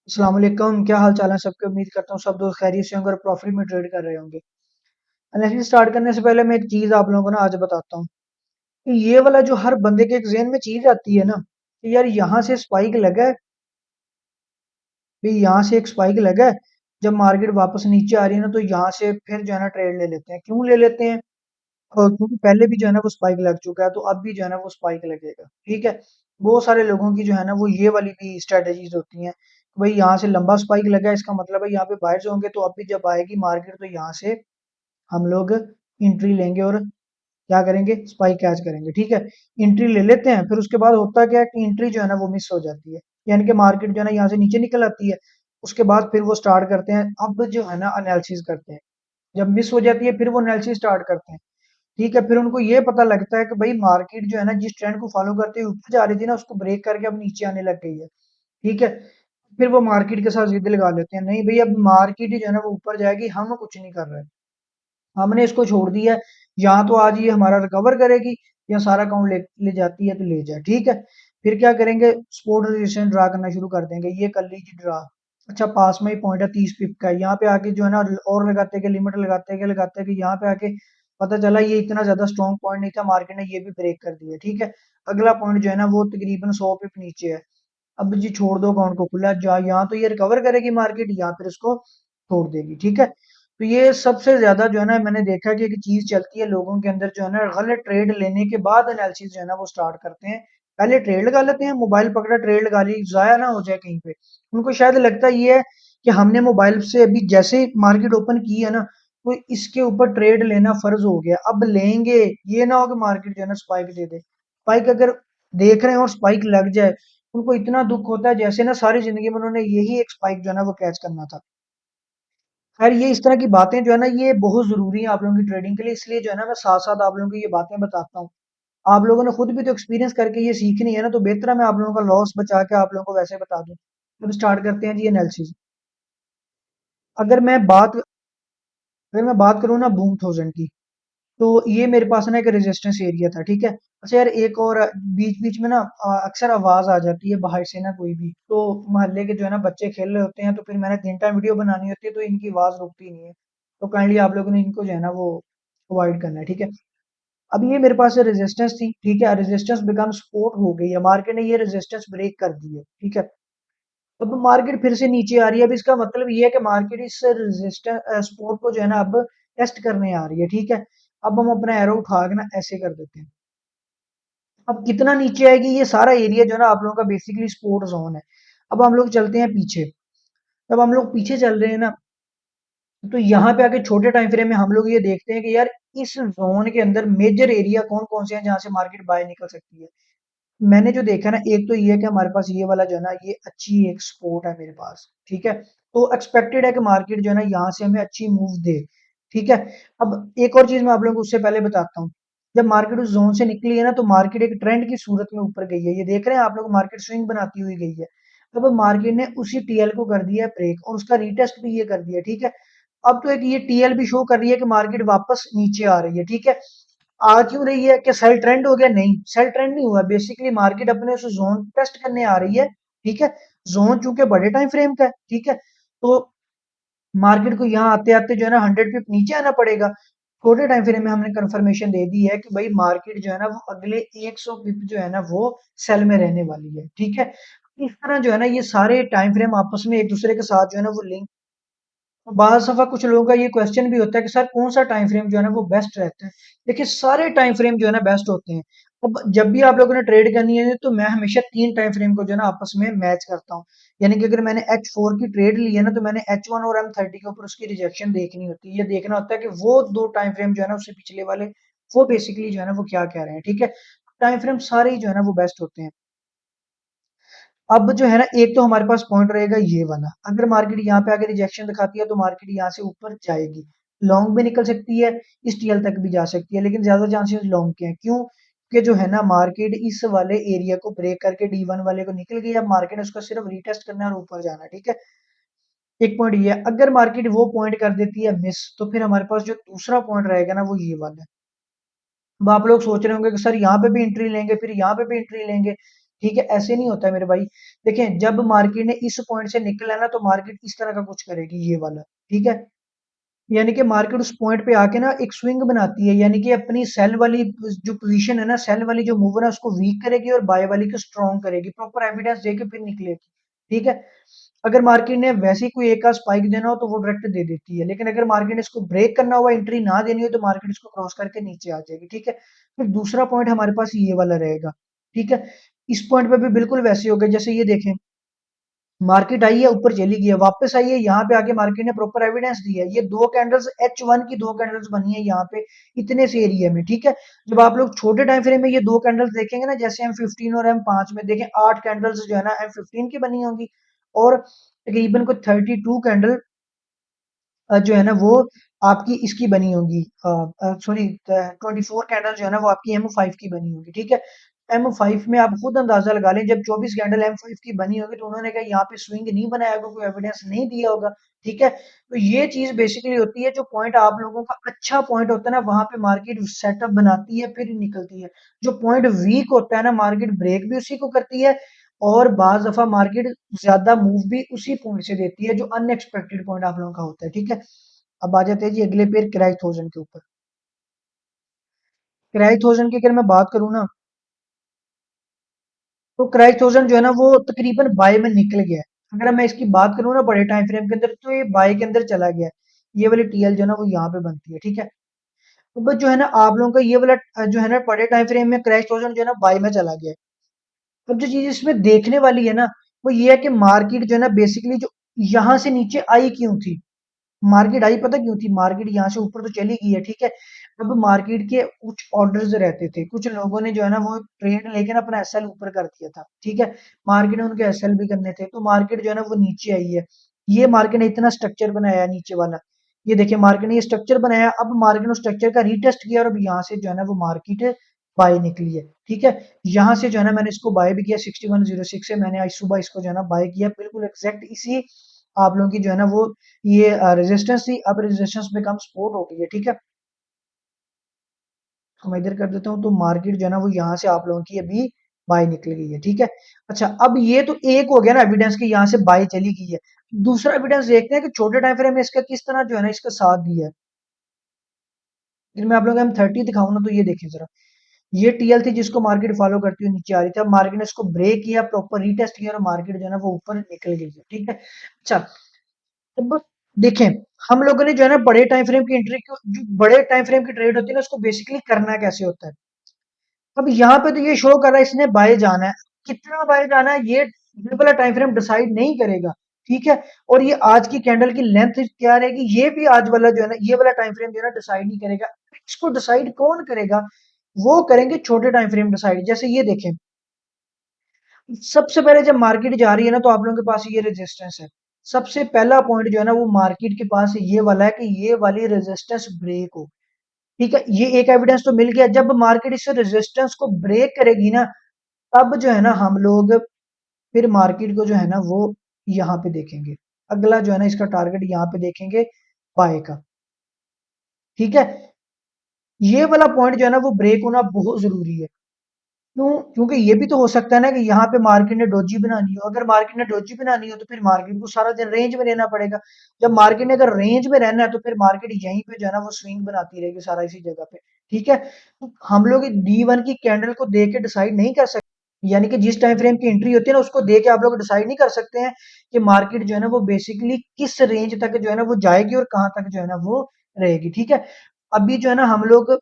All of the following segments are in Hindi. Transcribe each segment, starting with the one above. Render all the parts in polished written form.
अस्सलाम वालेकुम, क्या हाल चाल है सबके। उम्मीद करता हूँ सब दोस्त खैरियत से होंगे और प्रॉफिट में ट्रेड कर रहे होंगे। एनालिसिस स्टार्ट करने से पहले मैं एक चीज आप लोगों को ना आज बताता हूँ कि ये वाला जो हर बंदे के एक ज़हन में चीज आती है ना कि यार यहाँ से स्पाइक लगा है, भी यहाँ से एक स्पाइक लगा है। जब मार्केट वापस नीचे आ रही है ना तो यहाँ से फिर जो है ना ट्रेड ले लेते हैं। क्यों ले लेते हैं? क्योंकि पहले भी जो है ना वो स्पाइक लग चुका है, तो अब भी जो है ना वो स्पाइक लगेगा। ठीक है। बहुत सारे लोगों की जो है ना वो ये वाली भी स्ट्रेटेजीज होती हैं। भाई यहाँ से लंबा स्पाइक लगा है, इसका मतलब है यहाँ पे बायर्स होंगे, तो अब भी जब आएगी मार्केट तो यहाँ से हम लोग एंट्री लेंगे और क्या करेंगे, स्पाइक कैच करेंगे। ठीक है। एंट्री ले लेते हैं, फिर उसके बाद होता क्या है कि एंट्री जो है ना वो मिस हो जाती है, यानी कि मार्केट जो है ना यहाँ से नीचे निकल आती है। उसके बाद फिर वो स्टार्ट करते हैं, अब जो है ना एनालिसिस करते हैं। जब मिस हो जाती है फिर वो एनालिसिस स्टार्ट करते हैं। ठीक है। फिर उनको ये पता लगता है कि भाई मार्केट जो है ना जिस ट्रेंड को फॉलो करते हुए ऊपर जा रही थी ना उसको ब्रेक करके अब नीचे आने लग गई है। ठीक है। फिर वो मार्केट के साथ जिद लगा लेते हैं, नहीं भाई अब मार्केट ही जो है ना वो ऊपर जाएगी, हम कुछ नहीं कर रहे, हमने इसको छोड़ दिया है। या तो आज ये हमारा रिकवर करेगी या सारा अकाउंट ले जाती है तो ले जाए। ठीक है। फिर क्या करेंगे, सपोर्ट रेजिस्टेंस ड्रा करना शुरू कर देंगे। ये कर लीजिए ड्रा। अच्छा, पास में ही पॉइंट है 30 पिप का, यहाँ पे आके जो है ना और लगाते के लिमिट लगाते के यहाँ पे आके पता चला ये इतना ज्यादा स्ट्रॉन्ग पॉइंट नहीं था, मार्केट ने ये भी ब्रेक कर दिया। ठीक है। अगला पॉइंट जो है ना वो तकरीबन 100 पिप नीचे है। अब जी छोड़ दो अकाउंट को खुला, जा यहाँ तो ये रिकवर करेगी मार्केट या फिर इसको छोड़ देगी। ठीक है। तो ये सबसे ज्यादा जो है ना मैंने देखा कि एक चीज चलती है लोगों के अंदर, जो है ना गलत ट्रेड लेने के बाद एनालिसिस जो है ना वो स्टार्ट करते हैं। पहले ट्रेड लगा लेते हैं, मोबाइल पकड़ा ट्रेड लगा ली, जाया ना हो जाए कहीं पे। उनको शायद लगता ये है कि हमने मोबाइल से अभी जैसे मार्केट ओपन की है ना तो इसके ऊपर ट्रेड लेना फर्ज हो गया, अब लेंगे। ये ना हो कि मार्केट जो है ना स्पाइक दे दे। स्पाइक अगर देख रहे हैं और स्पाइक लग जाए, उनको इतना दुख होता है जैसे ना सारी जिंदगी में उन्होंने यही एक स्पाइक जो है ना वो कैच करना था। खैर ये इस तरह की बातें जो है ना ये बहुत जरूरी है आप लोगों की ट्रेडिंग के लिए, इसलिए जो है ना मैं साथ साथ आप लोगों को ये बातें बताता हूँ। आप लोगों ने खुद भी तो एक्सपीरियंस करके ये सीखनी है ना, तो बेहतर है मैं आप लोगों का लॉस बचा के आप लोगों को वैसे बता दूं। अब स्टार्ट करते हैं जी एनालिसिस। अगर मैं बात अगर मैं बात करूँ ना बूम थाउजेंड की, तो ये मेरे पास ना एक रेजिस्टेंस एरिया था। ठीक है। अच्छा यार एक और बीच बीच में ना अक्सर आवाज आ जाती है बाहर से ना, कोई भी तो मोहल्ले के जो है ना बच्चे खेल रहे होते हैं, तो फिर मैंने 3 टाइम वीडियो बनानी होती है तो इनकी आवाज रुकती नहीं है। तो काइंडली आप लोगों ने इनको जो है ना वो अवॉइड करना है। ठीक है। अब ये मेरे पास रेजिस्टेंस थी। ठीक है। रेजिस्टेंस बिकम सपोर्ट हो गई है, मार्केट ने ये रेजिस्टेंस ब्रेक कर दी है। ठीक है। अब मार्केट फिर से नीचे आ रही है, अब इसका मतलब ये है कि मार्केट इस रेजिस्टेंस सपोर्ट को जो है ना अब टेस्ट करने आ रही है। ठीक है। अब हम अपना एरो उठा के ना ऐसे कर देते हैं। अब कितना नीचे आएगी, ये सारा एरिया जो है ना आप लोगों का बेसिकली सपोर्ट जोन है। अब हम लोग चलते हैं पीछे। जब हम लोग पीछे चल रहे हैं ना तो यहाँ पे आके छोटे टाइम फ्रेम में हम लोग ये देखते हैं कि यार इस जोन के अंदर मेजर एरिया कौन कौन से हैं जहां से मार्केट बाय निकल सकती है। मैंने जो देखा ना, एक तो ये है कि हमारे पास ये वाला जो है ना ये अच्छी एक सपोर्ट है मेरे पास। ठीक है। तो एक्सपेक्टेड है कि मार्केट जो है ना यहाँ से हमें अच्छी मूव दे। ठीक है। अब एक और चीज मैं आप लोगों को उससे पहले बताता हूँ। जब मार्केट उस जोन से निकली है ना तो मार्केट एक ट्रेंड की सूरत में ऊपर गई है, ये देख रहे हैं आप लोग, मार्केट स्विंग बनाती हुई गई है। अब मार्केट ने उसी टीएल को कर दिया है ब्रेक और उसका रीटेस्ट भी ये कर दिया। ठीक है। अब तो एक ये टीएल भी शो कर रही है कि मार्केट वापस नीचे आ रही है। ठीक है। आ क्यों रही है, कि सेल ट्रेंड हो गया? नहीं, सेल ट्रेंड नहीं हुआ, बेसिकली मार्केट अपने उस जोन टेस्ट करने आ रही है। ठीक है। जोन चूंकि बड़े टाइम फ्रेम का है। ठीक है। तो मार्केट को यहाँ आते आते जो है ना 100 पिप नीचे आना पड़ेगा। छोटे टाइम फ्रेम में हमने कंफर्मेशन दे दी है कि भाई मार्केट जो है ना वो अगले 100 पिप जो है ना वो सेल में रहने वाली है। ठीक है। इस तरह जो है ना ये सारे टाइम फ्रेम आपस में एक दूसरे के साथ जो है ना वो लिंक। बाद दफा कुछ लोगों का ये क्वेश्चन भी होता है कि सर कौन सा टाइम फ्रेम जो है ना वो बेस्ट रहता है। देखिए सारे टाइम फ्रेम जो है ना बेस्ट होते हैं। अब जब भी आप लोगों ने ट्रेड करनी है तो मैं हमेशा 3 टाइम फ्रेम को जो है ना आपस में मैच करता हूँ। यानी कि अगर मैंने H4 की ट्रेड ली है ना तो मैंने H1 और M30 के ऊपर उसकी रिजेक्शन देखनी होती है, ये देखना होता है कि वो 2 टाइम फ्रेम जो है ना उससे पिछले वाले वो बेसिकली जो है ना वो क्या कह रहे हैं। ठीक है। टाइम फ्रेम सारे ही जो है ना वो बेस्ट होते हैं। अब जो है ना एक तो हमारे पास पॉइंट रहेगा ये वाला, अगर मार्केट यहाँ पे आके रिजेक्शन दिखाती है तो मार्केट यहाँ से ऊपर जाएगी, लॉन्ग भी निकल सकती है, इस टीएल तक भी जा सकती है, लेकिन ज्यादा चांसेस लॉन्ग के हैं। क्यों? कि जो है ना मार्केट इस वाले एरिया को ब्रेक करके D1 वाले को निकल गई, अब मार्केट ने उसका सिर्फ रीटेस्ट करना है और ऊपर जाना है। ठीक है। एक पॉइंट ये है, अगर मार्केट वो पॉइंट कर देती है मिस, तो फिर हमारे पास जो दूसरा पॉइंट रहेगा ना वो ये वाला है। अब आप लोग सोच रहे होंगे कि सर यहाँ पे भी एंट्री लेंगे फिर यहाँ पे भी एंट्री लेंगे। ठीक है, ऐसे नहीं होता है मेरे भाई। देखें, जब मार्केट ने इस पॉइंट से निकला ना तो मार्केट इस तरह का कुछ करेगी, ये वाला। ठीक है, यानी कि मार्केट उस पॉइंट पे आके ना एक स्विंग बनाती है, यानी कि अपनी सेल वाली जो पोजीशन है ना, सेल वाली जो मूवर है उसको वीक करेगी और बाय वाली को स्ट्रॉन्ग करेगी, प्रॉपर एविडेंस देके फिर निकलेगी। ठीक है, अगर मार्केट ने वैसे ही कोई एक का स्पाइक देना हो तो वो डायरेक्ट दे देती है, लेकिन अगर मार्केट ने इसको ब्रेक करना हुआ, एंट्री ना देनी हो, तो मार्केट इसको क्रॉस करके नीचे आ जाएगी। ठीक है, फिर दूसरा पॉइंट हमारे पास ये वाला रहेगा। ठीक है, इस पॉइंट पे भी बिल्कुल वैसे ही होगा, जैसे ये देखें, मार्केट आई है, ऊपर चली गई है, वापस आई है, यहाँ पे आके मार्केट ने प्रॉपर एविडेंस दिया है। ये दो कैंडल्स H1 की दो कैंडल्स बनी है यहाँ पे, इतने से एरिया में। ठीक है, जब आप लोग छोटे टाइम फ्रेम में ये दो कैंडल्स देखेंगे ना, जैसे M15 और M5 में देखें, 8 कैंडल्स जो है ना M15 की बनी होंगी, और तकरीबन को 32 कैंडल जो है ना वो आपकी इसकी बनी होगी, सॉरी 24 कैंडल जो है ना वो आपकी M5 की बनी होगी। ठीक है, M5 में आप खुद अंदाजा लगा लें, जब 24 कैंडल M5 की बनी होगी तो उन्होंने कहा यहाँ पे स्विंग नहीं बनाया होगा, कोई एविडेंस नहीं दिया होगा। ठीक है, तो ये चीज बेसिकली होती है, जो पॉइंट आप लोगों का अच्छा पॉइंट होता है ना, वहां पे मार्केट सेटअप बनाती है फिर निकलती है। जो पॉइंट वीक होता है ना, मार्केट ब्रेक भी उसी को करती है, और बाज दफा मार्केट ज्यादा मूव भी उसी पॉइंट से देती है, जो अनएक्सपेक्टेड पॉइंट आप लोगों का होता है। ठीक है, अब आ जाते हैं जी अगले पेयर किराए थाउजेंड के ऊपर। किराए थाउजेंड की अगर मैं बात करूँ ना, तो किराए थाउजेंड जो है ना वो तकरीबन बाय में निकल गया है। अगर मैं इसकी बात करूँ ना बड़े टाइम फ्रेम के अंदर, तो ये बाय के अंदर चला गया है। ये वाली टीएल जो है ना वो यहाँ पे बनती है। ठीक है, तो बस जो है ना आप लोगों का ये वाला जो है ना बड़े टाइम फ्रेम में क्रैश थाउजेंड जो है ना बाय में चला गया है। अब जो चीज इसमें देखने वाली है ना, वो ये है कि मार्केट जो है ना बेसिकली जो यहाँ से नीचे आई क्यों थी। मार्केट आई पता क्यों थी, मार्केट यहाँ से ऊपर तो चली गई है। ठीक है, अब मार्केट के कुछ ऑर्डर्स रहते थे, कुछ लोगों ने जो है ना वो ट्रेड लेके ना अपना एसएल ऊपर कर दिया था। ठीक है, मार्केट ने उनके एसएल भी करने थे, तो मार्केट जो है ना वो नीचे आई है। ये मार्केट ने इतना स्ट्रक्चर बनाया है नीचे वाला, ये देखिए मार्केट ने ये स्ट्रक्चर बनाया, अब मार्केट ने स्ट्रक्चर का रीटेस्ट किया, और अब यहाँ से जो है ना वो मार्केट बाय निकली है। ठीक है, यहाँ से जो है ना मैंने इसको बाय भी किया 6106 से, मैंने आज सुबह इसको जो है ना बाय किया, बिल्कुल एग्जैक्ट इसी आप लोगों की जो है ना वो ये रेजिस्टेंस थी, अब रेजिस्टेंस में कम सपोर्ट हो गई है। ठीक है, तो मैं इधर कर देता हूँ, तो मार्केट जो है ना वो यहाँ से आप लोगों की अभी बाय निकल गई है। ठीक है, अच्छा अब ये तो एक हो गया ना एविडेंस की यहाँ से बाय चली गई है। दूसरा एविडेंस देखते हैं कि छोटे टाइम फ्रेम में इसका किस तरह जो है ना इसका साथ दिया है। फिर मैं आप लोगों को M30 दिखाऊं ना, तो ये देखिए जरा, ये टीएल थी जिसको मार्केट फॉलो करती हुई नीचे आ रही थी, अब मार्केट ने इसको ब्रेक किया, प्रॉपर रीटेस्ट किया, और मार्केट जो है ना वो ऊपर निकल गई है। ठीक है, अच्छा अब देखें, हम लोगों ने जो है ना बड़े टाइम फ्रेम की एंट्री को, जो बड़े टाइम फ्रेम की ट्रेड होती है ना, उसको बेसिकली करना कैसे होता है। अब यहाँ पे तो ये शो कर रहा है इसने बाय जाना है, कितना बाय जाना है ये वाला टाइम फ्रेम डिसाइड नहीं करेगा। ठीक है, और ये आज की कैंडल की लेंथ क्या रहेगी, ये भी आज वाला जो है ना ये वाला टाइम फ्रेम जो है ना डिसाइड नहीं करेगा। इसको डिसाइड कौन करेगा, वो करेंगे छोटे टाइम फ्रेम डिसाइड। जैसे ये देखें, सबसे पहले जब मार्केट जा रही है ना, तो आप लोगों के पास ये रेजिस्टेंस है, सबसे पहला पॉइंट जो है ना वो मार्केट के पास ये वाला है कि ये वाली रेजिस्टेंस ब्रेक हो। ठीक है, ये एक एविडेंस तो मिल गया, जब मार्केट इस रेजिस्टेंस को ब्रेक करेगी ना, तब जो है ना हम लोग फिर मार्केट को जो है ना वो यहाँ पे देखेंगे, अगला जो है ना इसका टारगेट यहाँ पे देखेंगे बाय का। ठीक है, ये वाला पॉइंट जो है ना वो ब्रेक होना बहुत जरूरी है। क्यों, क्योंकि ये भी तो हो सकता है ना कि यहाँ पे मार्केट ने डोजी बनानी हो, अगर मार्केट ने डोजी बनानी हो तो फिर मार्केट को सारा दिन रेंज में रहना पड़ेगा। जब मार्केट ने अगर रेंज में रहना है तो फिर मार्केट यहीं पे जो है ना वो स्विंग बनाती रहेगी सारा इसी जगह पे। ठीक है, तो हम लोग D1 की कैंडल को देख के डिसाइड नहीं कर सकते, यानी कि जिस टाइम फ्रेम की एंट्री होती है ना उसको देख के आप लोग डिसाइड नहीं कर सकते हैं कि मार्केट जो है ना वो बेसिकली किस रेंज तक जो है ना वो जाएगी और कहाँ तक जो है ना वो रहेगी। ठीक है, अभी जो है ना हम लोग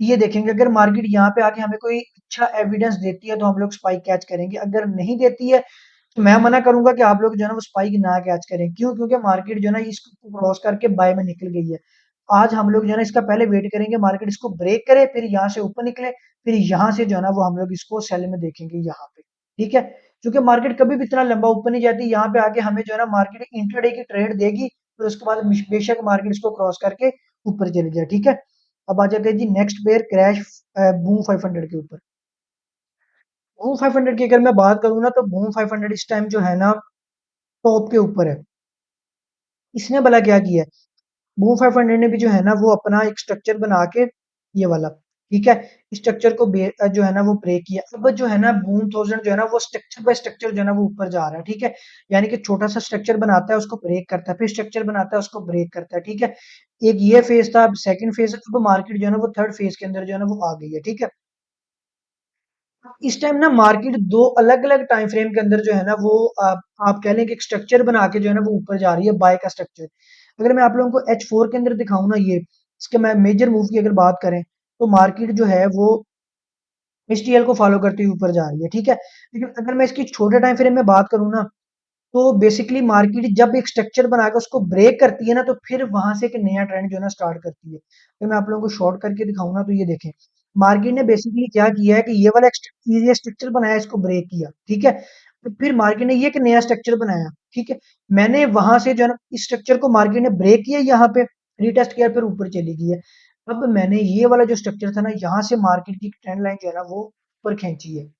ये देखेंगे, अगर मार्केट यहाँ पे आके हमें कोई अच्छा एविडेंस देती है तो हम लोग स्पाइक कैच करेंगे, अगर नहीं देती है तो मैं मना करूंगा कि आप लोग जो है ना वो स्पाइक ना कैच करें। क्यों, क्योंकि मार्केट जो है ना इसको क्रॉस करके बाय में निकल गई है। आज हम लोग जो है ना इसका पहले वेट करेंगे, मार्केट इसको ब्रेक करे, फिर यहाँ से ऊपर निकले, फिर यहाँ से जो है ना वो हम लोग इसको सेल में देखेंगे यहाँ पे। ठीक है, क्योंकि मार्केट कभी भी इतना लंबा ऊपर नहीं जाती, यहाँ पे आके हमें जो है ना मार्केट इंट्राडे की ट्रेड देगी, फिर उसके बाद बेशक मार्केट इसको क्रॉस करके ऊपर चली जाए। ठीक है, अब आ जाते हैं जी नेक्स्ट पेयर क्रैश बूम 500 के ऊपर। बूम 500 की अगर मैं बात करूँ ना, तो बूम 500 इस टाइम जो है ना टॉप के ऊपर है। इसने भला क्या किया है, बूम 500 ने भी जो है ना वो अपना एक स्ट्रक्चर बना के, ये वाला, ठीक है, स्ट्रक्चर को जो है ना वो ब्रेक किया। अब जो है ना बूम थाउजेंड जो है ना वो स्ट्रक्चर बाय स्ट्रक्चर जो है ना वो ऊपर जा रहा है, ठीक है। यानी कि छोटा सा स्ट्रक्चर बनाता है उसको ब्रेक करता है, फिर स्ट्रक्चर बनाता है उसको ब्रेक करता है, ठीक है। एक ये फेज था, अब सेकंड फेज, अब मार्केट जो है ना वो थर्ड फेज के अंदर जो है ना वो आ गई है, ठीक है। इस टाइम ना मार्केट दो अलग अलग टाइम फ्रेम के अंदर जो है ना वो आप कह लें कि एक स्ट्रक्चर बना के जो है ना वो ऊपर जा रही है, बाय का स्ट्रक्चर। अगर मैं आप लोगों को H4 के अंदर दिखाऊं ना, ये इसके मैं मेजर मूव की अगर बात करें, तो मार्केट जो है वो HTL को फॉलो करते हुए ऊपर जा रही है, ठीक है। लेकिन अगर मैं इसकी छोटे टाइम फ्रेम में बात करूं ना, तो बेसिकली मार्केट जब एक स्ट्रक्चर बनाकर उसको ब्रेक करती है ना, तो फिर वहां से एक नया ट्रेंड जो है ना स्टार्ट करती है। तो मैं आप लोगों को शॉर्ट करके दिखाऊं ना, तो ये देखें, मार्केट ने बेसिकली क्या किया है कि ये वाला ये स्ट्रक्चर बनाया, इसको ब्रेक किया, ठीक है। तो फिर मार्केट ने ये एक नया स्ट्रक्चर बनाया, ठीक है। मैंने वहां से जो है ना इस स्ट्रक्चर को मार्केट ने ब्रेक किया, यहाँ पे रीटेस्ट किया, फिर ऊपर चली गई है। अब मैंने ये वाला जो स्ट्रक्चर था ना, यहाँ से मार्केट की ट्रेंड लाइन जो है ना वो ऊपर खींची है।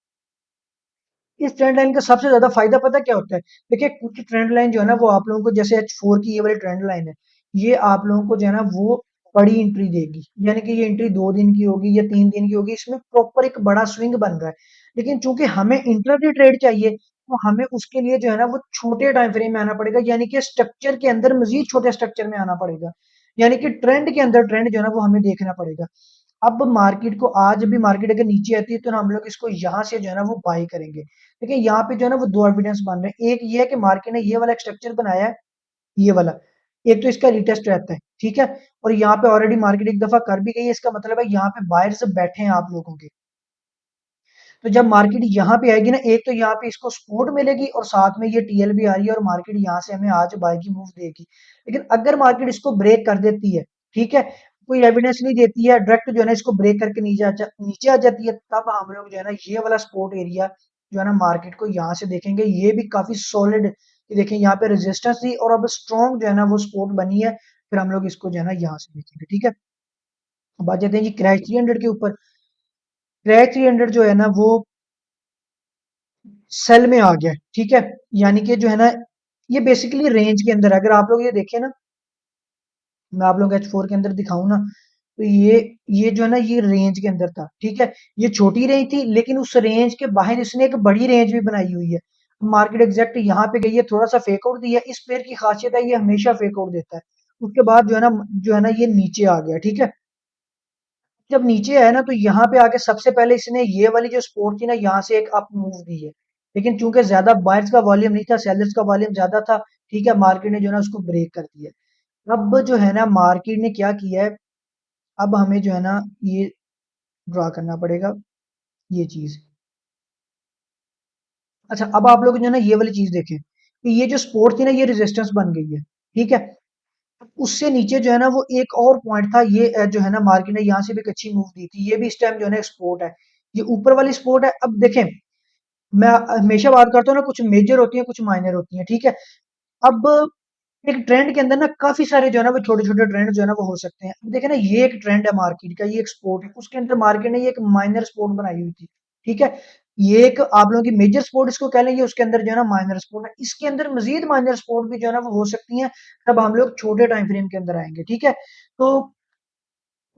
इस ट्रेंड लाइन का सबसे ज्यादा फायदा पता क्या होता है? देखिए, कुछ ट्रेंड लाइन जो है ना वो आप लोगों को, जैसे H4 की ये वाली ट्रेंड लाइन है, ये आप लोगों को जो है ना वो बड़ी एंट्री देगी, यानी कि ये एंट्री 2 दिन की होगी या 3 दिन की होगी, इसमें प्रॉपर एक बड़ा स्विंग बन रहा है। लेकिन चूंकि हमें इंट्राडे ट्रेड चाहिए, तो हमें उसके लिए जो है ना वो छोटे टाइम फ्रेम में आना पड़ेगा, यानी कि स्ट्रक्चर के अंदर मजीद छोटे स्ट्रक्चर में आना पड़ेगा, यानी कि ट्रेंड के अंदर ट्रेंड जो है ना वो हमें देखना पड़ेगा। अब मार्केट को आज भी मार्केट अगर नीचे आती है, तो हम लोग इसको यहाँ से जो है ना वो बाई करेंगे। देखिए यहाँ पे जो है ना वो दो एविडेंस बन रहे हैं, एक ये है कि मार्केट ने ये वाला एक स्ट्रक्चर बनाया है, ये वाला, एक तो इसका रिटेस्ट रहता है, ठीक है। और यहाँ पे ऑलरेडी मार्केट एक दफा कर भी गई है, इसका मतलब है यहाँ पे बायर्स बैठे हैं आप लोगों के। तो जब मार्केट यहाँ पे आएगी ना, एक तो यहाँ पे इसको सपोर्ट मिलेगी, और साथ में ये टीएल भी आ रही है, और मार्केट यहाँ से हमें आज बाय की मूव देगी। लेकिन अगर मार्केट इसको ब्रेक कर देती है, ठीक है, कोई एविडेंस नहीं देती है, डायरेक्ट जो है ना इसको ब्रेक करके नीचे आ जाती है, तब हम लोग जो है ना ये वाला सपोर्ट एरिया जो है ना मार्केट को यहाँ से देखेंगे, ये भी काफी सॉलिड। ये देखें, यहाँ पे रेजिस्टेंस थी और अब स्ट्रॉन्ग जो है ना वो सपोर्ट बनी है, फिर हम लोग इसको जो है ना यहाँ से देखेंगे, ठीक है। अब बात जाते हैं जी क्रैश 300 के ऊपर। क्रैश 300 जो है ना वो सेल में आ गया, ठीक है। यानी कि जो है ना ये बेसिकली रेंज के अंदर है। अगर आप लोग ये देखें ना, मैं आप लोग H4 के अंदर दिखाऊं ना, तो ये जो है ना ये रेंज के अंदर था, ठीक है। ये छोटी रेंज थी, लेकिन उस रेंज के बाहर इसने एक बड़ी रेंज भी बनाई हुई है। मार्केट एग्जैक्ट यहाँ पे गई है, थोड़ा सा फेक आउट दिया। इस पेयर की खासियत है, ये हमेशा फेक आउट देता है। उसके बाद जो है ना ये नीचे आ गया, ठीक है। जब नीचे आया ना, तो यहाँ पे आके सबसे पहले इसने ये वाली जो सपोर्ट थी ना, यहाँ से एक अप मूव दी है। लेकिन चूंकि ज्यादा बायर्स का वॉल्यूम नहीं था, सेलर्स का वॉल्यूम ज्यादा था, ठीक है, मार्केट ने जो है ना उसको ब्रेक कर दिया। अब जो है ना मार्केट ने क्या किया है, अब हमें जो है ना ये ड्रा करना पड़ेगा, ये चीज। अच्छा, अब आप लोग जो है ना ये वाली चीज देखें, कि ये जो सपोर्ट थी ना, ये रेजिस्टेंस बन गई है, ठीक है। उससे नीचे जो है ना वो एक और पॉइंट था, ये जो है ना मार्केट ने यहाँ से भी एक अच्छी मूव दी थी, ये भी इस टाइम जो है ना सपोर्ट है। ये ऊपर वाली सपोर्ट है। अब देखें, मैं हमेशा बात करता हूँ ना, कुछ मेजर होती है, कुछ माइनर होती है, ठीक है। अब एक ट्रेंड के अंदर ना काफी सारे जो है ना वो छोटे छोटे ट्रेंड जो है ना वो हो सकते हैं। अब देखें ना, ये एक ट्रेंड है मार्केट का, ये एक स्पोर्ट है, उसके अंदर मार्केट ने ये एक माइनर स्पोर्ट बनाई हुई थी, ठीक है। ये एक आप लोगों की मेजर स्पोर्ट इसको कह लेंगे, उसके अंदर जो है ना माइनर स्पोर्ट है, इसके अंदर मजीद माइनर स्पोर्ट भी जो है ना वो हो सकती है। तब हम लोग छोटे टाइम फ्रेम के अंदर आएंगे, ठीक है। तो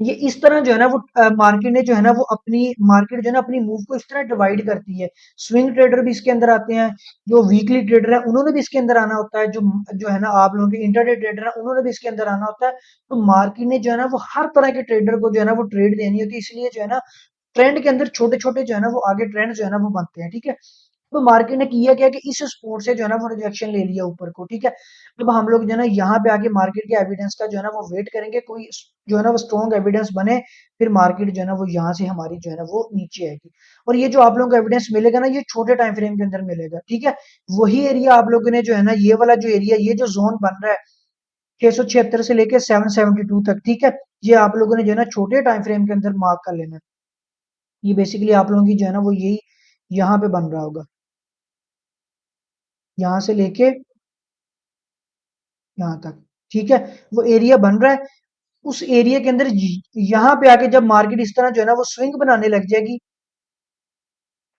ये इस तरह जो है ना वो मार्केट ने जो है ना वो अपनी मार्केट जो है ना अपनी मूव को इस तरह डिवाइड करती है। स्विंग ट्रेडर भी इसके अंदर आते हैं, जो वीकली ट्रेडर है उन्होंने भी इसके अंदर आना होता है, जो जो है ना आप लोगों के इंटरडे ट्रेडर है उन्होंने भी इसके अंदर आना होता है। तो मार्केट ने जो है ना वो हर तरह के ट्रेडर को जो है ना वो ट्रेड देनी होती है, इसलिए जो है ना ट्रेंड के अंदर छोटे छोटे जो है ना वो आगे ट्रेंड जो है ना वो बनते हैं, ठीक है। तो मार्केट ने किया क्या कि इस स्पोर्ट से जो है ना वो रिजेक्शन ले लिया ऊपर को, ठीक है। अब हम लोग जो है ना यहाँ पे आके मार्केट के एविडेंस का जो है ना वो वेट करेंगे, कोई जो है ना वो स्ट्रॉन्ग एविडेंस बने, फिर मार्केट जो है ना वो यहाँ से हमारी जो है ना वो नीचे आएगी। और ये जो आप लोगों को एविडेंस मिलेगा ना, ये छोटे टाइम फ्रेम के अंदर मिलेगा, ठीक है। वही एरिया आप लोगों ने जो है ना ये वाला जो एरिया, ये जो जोन बन रहा है 676 से लेके 772 तक, ठीक है, ये आप लोगों ने जो है ना छोटे टाइम फ्रेम के अंदर मार्क कर लेना है। ये बेसिकली आप लोगों की जो है ना वो यही यहाँ पे बन रहा होगा, यहाँ से लेके यहाँ तक, ठीक है। वो एरिया बन रहा है, उस एरिया के अंदर यहाँ पे आके जब मार्केट इस तरह जो है ना वो स्विंग बनाने लग जाएगी,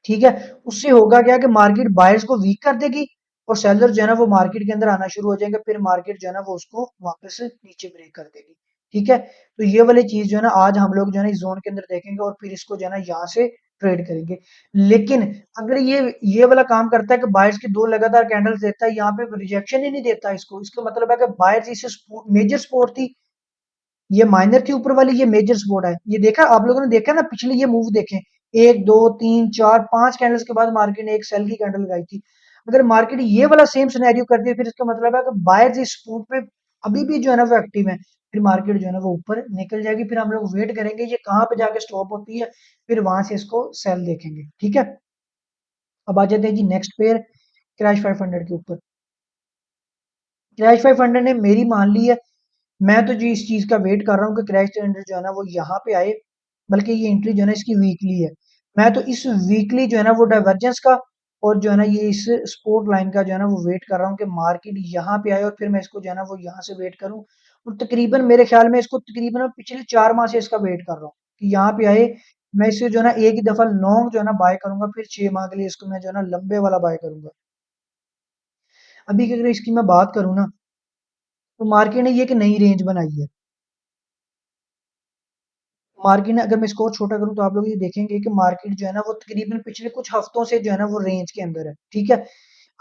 ठीक है, उससे होगा क्या कि मार्केट बायर्स को वीक कर देगी, और सेलर जो है ना वो मार्केट के अंदर आना शुरू हो जाएंगे, फिर मार्केट जो है ना वो उसको वापस से नीचे ब्रेक कर देगी, ठीक है? तो ये वाली चीज़ जो है ना आज हम लोग जो है ना इस ज़ोन के अंदर देखेंगे और फिर इसको जो है ना यहाँ से ट्रेड करेंगे। लेकिन अगर ये वाला काम करता है कि बायर्स की 2 लगातार कैंडल्स देता है, यहाँ पे रिजेक्शन ही नहीं देता इसको, इसका मतलब है कि बायर्स इसे मेजर सपोर्ट थी, ये माइनर थी ऊपर वाली, ये मेजर सपोर्ट है। ये देखा आप लोगों ने, देखा ना पिछले ये मूव देखें, 1 2 3 4 5 कैंडल्स के बाद मार्केट ने एक सेल की कैंडल लगाई थी। अगर मार्केट ये वाला सेम सिनेरियो करती है फिर इसका मतलब है कि बायर्स इस सपोर्ट पे अभी भी जो है ना वो एक्टिव है। फिर मार्केट जो है ना वो ऊपर निकल जाएगी, फिर हम लोग वेट करेंगे ये कहाँ पे जाके स्टॉप होती है, फिर वहां से इसको सेल देखेंगे। ठीक है, अब आ जाते हैं जी नेक्स्ट पेयर, क्रैश 500 के ऊपर। क्रैश 500 ने मेरी मान ली है, मैं तो जी इस चीज़ का वेट कर रहा हूँ कि क्रैश ट्रेंडर जो है ना वो यहाँ पे आए, बल्कि ये एंट्री जो है ना इसकी वीकली है। मैं तो इस वीकली जो है ना वो डाइवर्जेंस का और जो है ना ये इस सपोर्ट लाइन का जो है ना वो वेट कर रहा हूँ कि मार्केट यहाँ पे आए और फिर मैं इसको जो है ना वो यहाँ से वेट करूँ। और तकरीबन मेरे ख्याल में इसको तकरीबन पिछले 4 माह से इसका वेट कर रहा हूँ कि यहाँ पे आए। मैं इसे जो है ना एक ही दफा लॉन्ग जो है ना बाय करूंगा, फिर 6 माह के लिए इसको मैं जो है ना लंबे वाला बाय करूंगा। अभी की अगर इसकी मैं बात करूँ ना, तो मार्केट ने ये एक नई रेंज बनाई है। मार्केट ने, अगर मैं इसको और छोटा करूँ तो आप लोग ये देखेंगे कि मार्केट जो है ना वो तकरीबन पिछले कुछ हफ्तों से जो है ना वो रेंज के अंदर है। ठीक है,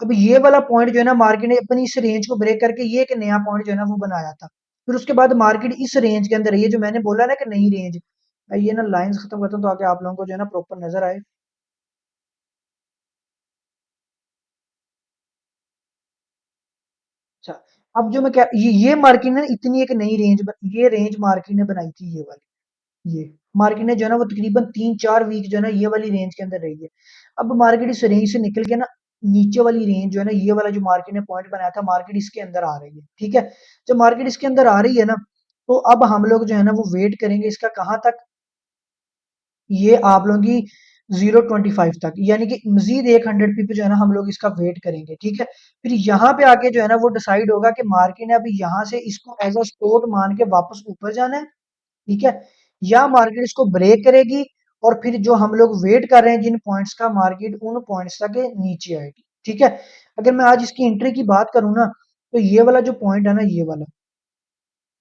अब ये वाला पॉइंट जो है ना मार्केट ने अपनी इस रेंज को ब्रेक करके ये एक नया पॉइंट जो है ना वो बनाया था। फिर उसके बाद मार्केट इस रेंज के अंदर है, ये जो मैंने बोला ना कि नई रेंज, ये ना लाइंस खत्म करता हूँ ताकि आप लोगों को जो है ना प्रॉपर नजर आए। अच्छा, अब जो मैं क्या, ये मार्केट ने इतनी एक नई रेंज, ये रेंज मार्केट ने बनाई थी, ये वाली, ये मार्केट ने जो है ना वो तकरीबन 3 4 वीक जो है ना ये वाली रेंज के अंदर रही है। अब मार्केट इस रेंज से निकल के ना नीचे वाली रेंज जो है ना ये वाला जो मार्केट ने पॉइंट बनाया था, मार्केट इसके अंदर आ रही है। ठीक है, जब मार्केट इसके अंदर आ रही है ना, तो अब हम लोग जो है ना वो वेट करेंगे इसका कहाँ तक, ये आप लोगों की 0.25 तक, यानी कि मजीद 100 पीपी जो है ना हम लोग इसका वेट करेंगे। ठीक है, फिर यहाँ पे आके जो है ना वो डिसाइड होगा कि मार्केट ने अभी यहाँ से इसको एज अ सपोर्ट मान के वापस ऊपर जाना है। ठीक है, या मार्केट इसको ब्रेक करेगी और फिर जो हम लोग वेट कर रहे हैं जिन पॉइंट्स का, मार्केट उन पॉइंट्स तक नीचे आएगी। ठीक है, अगर मैं आज इसकी एंट्री की बात करूं ना, तो ये वाला जो पॉइंट है ना,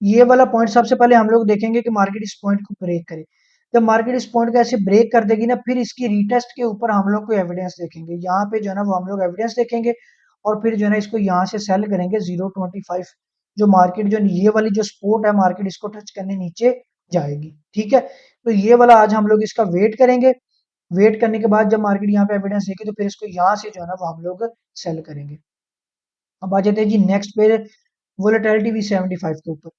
ये वाला पॉइंट सबसे पहले हम लोग देखेंगे कि मार्केट इस पॉइंट को ब्रेक करे। जब मार्केट इस पॉइंट को ऐसे ब्रेक कर देगी ना, फिर इसकी रीटेस्ट के ऊपर हम लोग को एविडेंस देखेंगे, यहाँ पे जो है ना वो हम लोग एविडेंस देखेंगे और फिर जो है ना इसको यहाँ से सेल करेंगे 0.25। जो मार्केट जो ये वाली जो सपोर्ट है, मार्केट इसको टच करने नीचे जाएगी। ठीक है, तो ये वाला आज हम लोग इसका वेट करेंगे। वेट करने के बाद जब मार्केट यहाँ पे एविडेंस देगी तो फिर इसको यहाँ से जो है ना वो हम लोग सेल करेंगे। अब आ जाते हैं जी नेक्स्ट पे, वोलेटिलिटी V75 के ऊपर।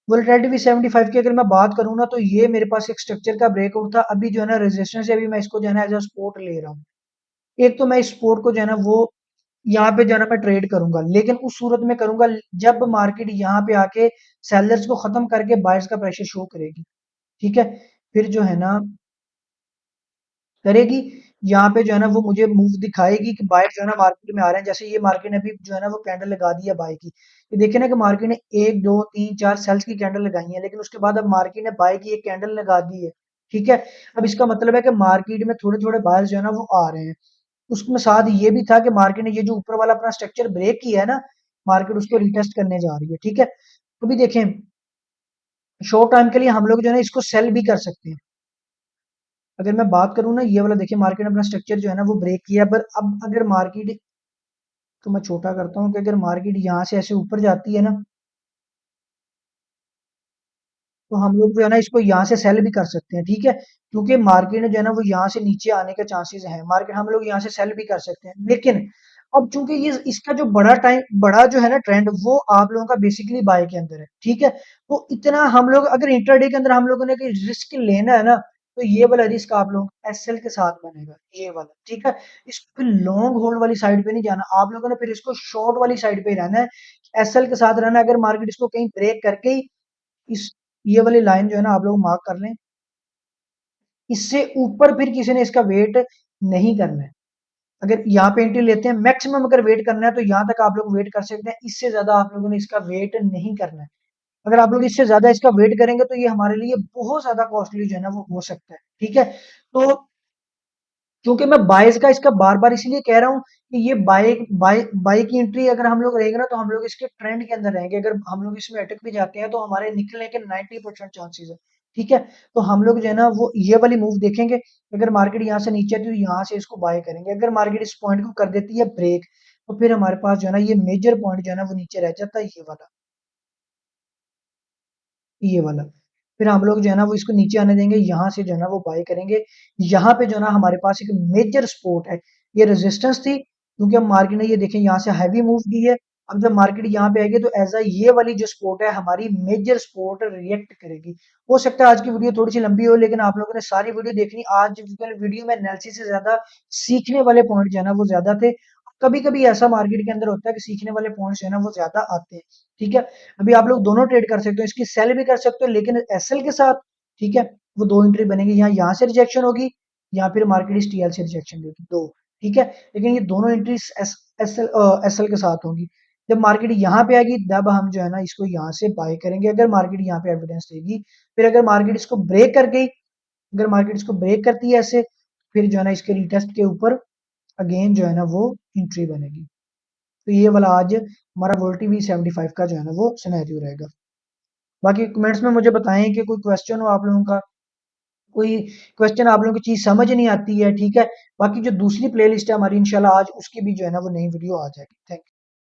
वोलेटिलिटी V75 की अगर मैं बात करूँ ना, तो ये मेरे पास एक स्ट्रक्चर का ब्रेकआउट था, अभी जो है ना रेजिस्टेंस है, अभी मैं इसको जो है ना एज अ सपोर्ट ले रहा हूँ। एक तो मैं इस सपोर्ट को जो है ना वो यहाँ पे जो है ना मैं ट्रेड करूंगा, लेकिन उस सूरत में करूंगा जब मार्केट यहाँ पे आके सेलर्स को खत्म करके बायर्स का प्रेशर शो करेगी। ठीक है, फिर जो है ना करेगी, यहाँ पे जो है ना वो मुझे मूव दिखाएगी कि बायर जो है ना मार्केट में आ रहे हैं। जैसे ये मार्केट ने अभी जो है ना वो कैंडल लगा दी है बाय की, ये देखिए ना कि मार्केट ने 1 2 3 4 सेल्स की कैंडल लगाई है, लेकिन उसके बाद अब मार्केट ने बाय की एक कैंडल लगा दी है। ठीक है, अब इसका मतलब है कि मार्केट में थोड़े थोड़े बायर्स जो है ना वो आ रहे हैं। उसमें साथ ये भी था कि मार्केट ने ये जो ऊपर वाला अपना स्ट्रक्चर ब्रेक किया है ना, मार्केट उसको रिटेस्ट करने जा रही है। ठीक है, तो भी देखें, शॉर्ट टाइम के लिए हम लोग जो है ना इसको सेल भी कर सकते हैं। अगर मैं बात करूँ ना, ये वाला देखिए मार्केट ने अपना स्ट्रक्चर जो है ना वो ब्रेक किया, पर अब अगर मार्केट, तो मैं छोटा करता हूँ कि अगर मार्केट यहाँ से ऐसे ऊपर जाती है ना, तो हम लोग जो है ना इसको यहाँ से सेल भी कर सकते हैं। ठीक है, क्योंकि मार्केट जो है ना वो यहाँ से नीचे आने के चांसेस हैं, मार्केट हम लोग यहाँ से सेल भी कर सकते हैं। लेकिन अब चूंकि ये इसका जो बड़ा जो है ना ट्रेंड, वो आप लोगों का बेसिकली बाय के अंदर है। ठीक है, तो इतना हम लोग अगर इंट्राडे के अंदर हम लोगों ने रिस्क लेना है ना, तो ये वाला रिस्क आप लोग एसएल के साथ बनेगा, ये वाला। ठीक है, इसको फिर लॉन्ग होल्ड वाली साइड पे नहीं जाना आप लोगों ने, फिर इसको शॉर्ट वाली साइड पे ही रहना है, एसएल के साथ रहना है। अगर मार्केट इसको कहीं ब्रेक करके ही इस ये वाली लाइन जो है ना आप लोग मार्क कर लें, इससे ऊपर फिर किसी ने इसका वेट नहीं करना है। अगर यहाँ पे एंट्री लेते हैं, मैक्सिमम अगर वेट करना है तो यहाँ तक आप लोग वेट कर सकते हैं, इससे ज्यादा आप लोगों ने इसका वेट नहीं करना है। अगर आप लोग इससे ज्यादा इसका वेट करेंगे तो ये हमारे लिए बहुत ज्यादा कॉस्टली जो है ना वो हो सकता है। ठीक है, तो क्योंकि मैं बाइस का इसका बार बार इसलिए कह रहा हूँ कि ये बाई बाई बाई की एंट्री अगर हम लोग रहेंगे ना तो हम लोग इसके ट्रेंड के अंदर रहेंगे। अगर हम लोग इसमें अटक भी जाते हैं तो हमारे निकलने के 90% चांसेस है। ठीक है, तो हम लोग जो है ना वो ये वाली मूव देखेंगे। अगर मार्केट यहाँ से नीचे आती है तो यहाँ से इसको बाय करेंगे। अगर मार्केट इस पॉइंट को कर देती है ब्रेक, तो फिर हमारे पास जो है ना ये मेजर पॉइंट जो है ना वो नीचे रह जाता है, ये वाला। फिर हम लोग जो है ना वो इसको नीचे आने देंगे, यहाँ से जो है ना वो बाय करेंगे। यहाँ पे जो है ना हमारे पास एक मेजर सपोर्ट है, ये रेजिस्टेंस थी क्योंकि अब मार्केट ने ये देखें यहाँ से हैवी मूव की है। अब जब मार्केट यहाँ पे आएगी तो एज ये वाली जो सपोर्ट है हमारी मेजर सपोर्ट रिएक्ट करेगी। हो सकता है आज की वीडियो थोड़ी सी लंबी हो, लेकिन आप लोगों ने सारी वीडियो देखनी। आज वीडियो में एनालिसिस से ज्यादा सीखने वाले पॉइंट जो है ना वो ज्यादा थे। कभी कभी ऐसा मार्केट के अंदर होता है कि सीखने वाले पॉइंट्स जो है ना वो ज्यादा आते हैं। ठीक है, अभी आप लोग दोनों ट्रेड कर सकते हो, इसकी सेल भी कर सकते हो लेकिन एसएल के साथ। ठीक है, वो दो एंट्री बनेगी, यहाँ से रिजेक्शन होगी या फिर मार्केट इस टीएल से रिजेक्शन देगी, दो। ठीक है, लेकिन ये दोनों एंट्री एसएल के साथ होंगी। जब मार्केट यहाँ पे आएगी तब हम जो है ना इसको यहाँ से बाय करेंगे, अगर मार्केट यहाँ पे एविडेंस देगी। फिर अगर मार्केट इसको ब्रेक कर गई, अगर मार्केट इसको ब्रेक करती है ऐसे, फिर जो है ना इसके रिटेस्ट के ऊपर अगेन जो है ना वो एंट्री बनेगी। तो ये वाला आज हमारा वोल्टी वी 75 का जो है ना वो सिनेरियो रहेगा। बाकी कमेंट्स में मुझे बताएं कि कोई क्वेश्चन हो आप लोगों का, कोई क्वेश्चन आप लोगों की चीज समझ नहीं आती है। ठीक है, बाकी जो दूसरी प्लेलिस्ट है हमारी इंशाल्लाह आज उसकी भी जो है ना वो नई वीडियो आ जाएगी। Thank you.